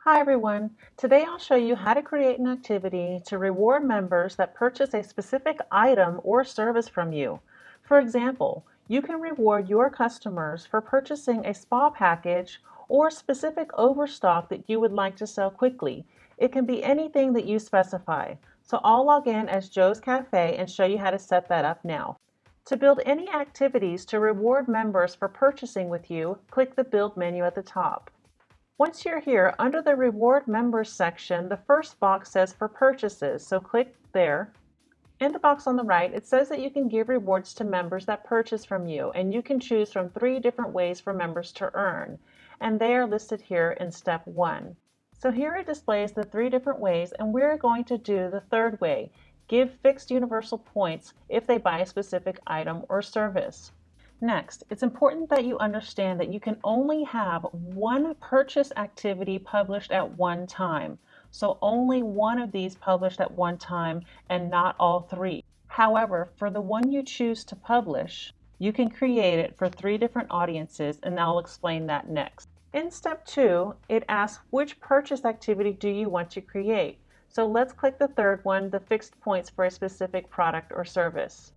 Hi everyone. Today I'll show you how to create an activity to reward members that purchase a specific item or service from you. For example, you can reward your customers for purchasing a spa package or specific overstock that you would like to sell quickly. It can be anything that you specify. So I'll log in as Joe's Cafe and show you how to set that up now. To build any activities to reward members for purchasing with you, click the Build menu at the top. Once you're here, under the Reward Members section, the first box says for purchases, so click there. In the box on the right, it says that you can give rewards to members that purchase from you, and you can choose from 3 different ways for members to earn, and they are listed here in step 1. So here it displays the 3 different ways, and we're going to do the third way, give fixed universal points if they buy a specific item or service. Next, it's important that you understand that you can only have one purchase activity published at one time. So only one of these published at one time and not all 3. However, for the one you choose to publish, you can create it for 3 different audiences, and I'll explain that next. In step 2, it asks which purchase activity do you want to create. So let's click the third one, the fixed points for a specific product or service.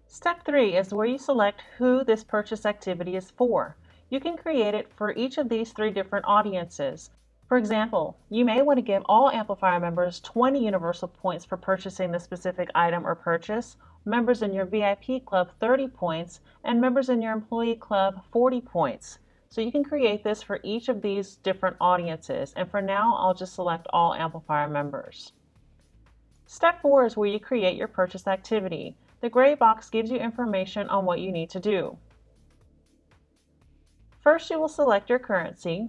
Step 3 is where you select who this purchase activity is for. You can create it for each of these 3 different audiences. For example, you may want to give all Amplifier members 20 universal points for purchasing the specific item or purchase, members in your VIP club 30 points, and members in your employee club 40 points. So you can create this for each of these different audiences, and for now I'll just select all Amplifier members. Step 4 is where you create your purchase activity. The gray box gives you information on what you need to do. First, you will select your currency,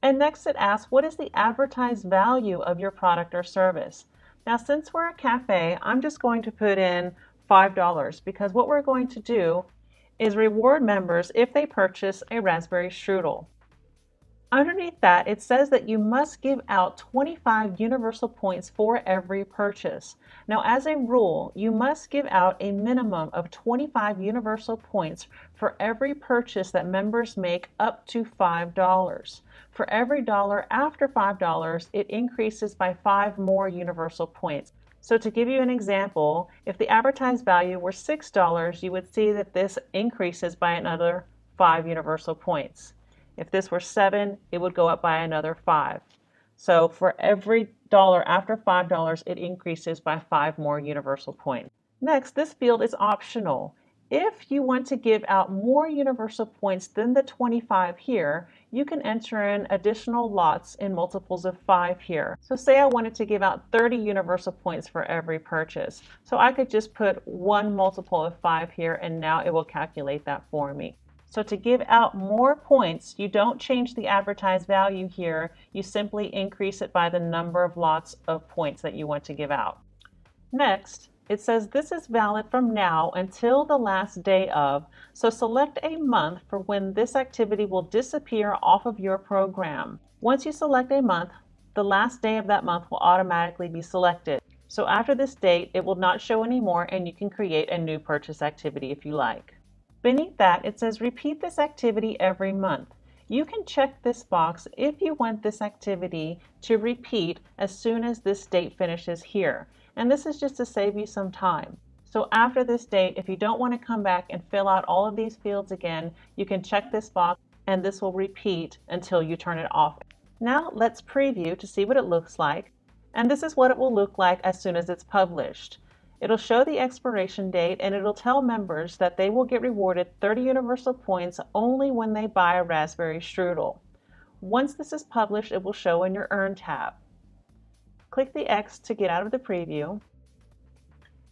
and next it asks what is the advertised value of your product or service. Now, since we're a cafe, I'm just going to put in $5 because what we're going to do is reward members if they purchase a raspberry strudel. Underneath that, it says that you must give out 25 universal points for every purchase. Now, as a rule, you must give out a minimum of 25 universal points for every purchase that members make up to $5. For every dollar after $5, it increases by 5 more universal points. So to give you an example, if the advertised value were $6, you would see that this increases by another 5 universal points. If this were 7, it would go up by another 5. So for every dollar after $5, it increases by 5 more universal points. Next, this field is optional. If you want to give out more universal points than the 25 here, you can enter in additional lots in multiples of 5 here. So say I wanted to give out 30 universal points for every purchase. So I could just put 1 multiple of 5 here, and now it will calculate that for me. So to give out more points, you don't change the advertised value here, you simply increase it by the number of lots of points that you want to give out. Next, it says this is valid from now until the last day of, so select a month for when this activity will disappear off of your program. Once you select a month, the last day of that month will automatically be selected. So after this date, it will not show anymore, and you can create a new purchase activity if you like. Beneath that, it says repeat this activity every month. You can check this box if you want this activity to repeat as soon as this date finishes here. And this is just to save you some time. So after this date, if you don't want to come back and fill out all of these fields again, you can check this box and this will repeat until you turn it off. Now let's preview to see what it looks like. And this is what it will look like as soon as it's published. It'll show the expiration date, and it'll tell members that they will get rewarded 30 universal points only when they buy a raspberry strudel. Once this is published, it will show in your Earn tab. Click the X to get out of the preview.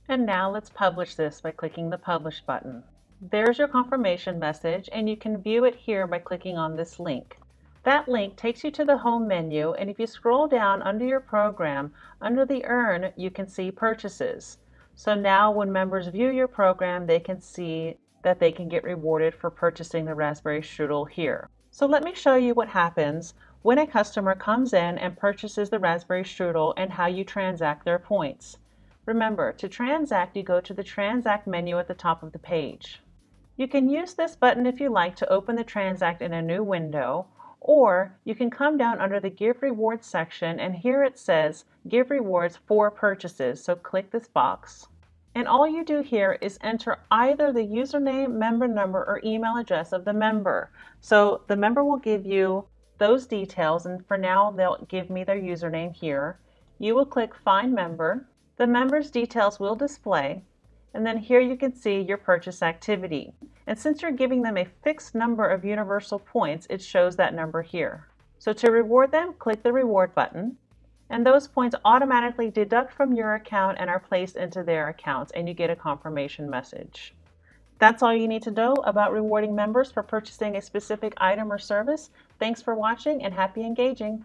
And now let's publish this by clicking the Publish button. There's your confirmation message, and you can view it here by clicking on this link. That link takes you to the home menu, and if you scroll down under your program, under the Earn, you can see Purchases. So now when members view your program, they can see that they can get rewarded for purchasing the raspberry strudel here. So let me show you what happens when a customer comes in and purchases the raspberry strudel and how you transact their points. Remember, to transact, you go to the Transact menu at the top of the page. You can use this button if you like to open the transact in a new window, Or you can come down under the Give Rewards section, and here it says Give Rewards for Purchases. So click this box. And all you do here is enter either the username, member number, or email address of the member. So the member will give you those details, and for now they'll give me their username here. You will click Find Member. The member's details will display, and then here you can see your purchase activity. And since you're giving them a fixed number of universal points, it shows that number here. So to reward them, click the reward button, and those points automatically deduct from your account and are placed into their accounts, and you get a confirmation message. That's all you need to know about rewarding members for purchasing a specific item or service. Thanks for watching and happy engaging.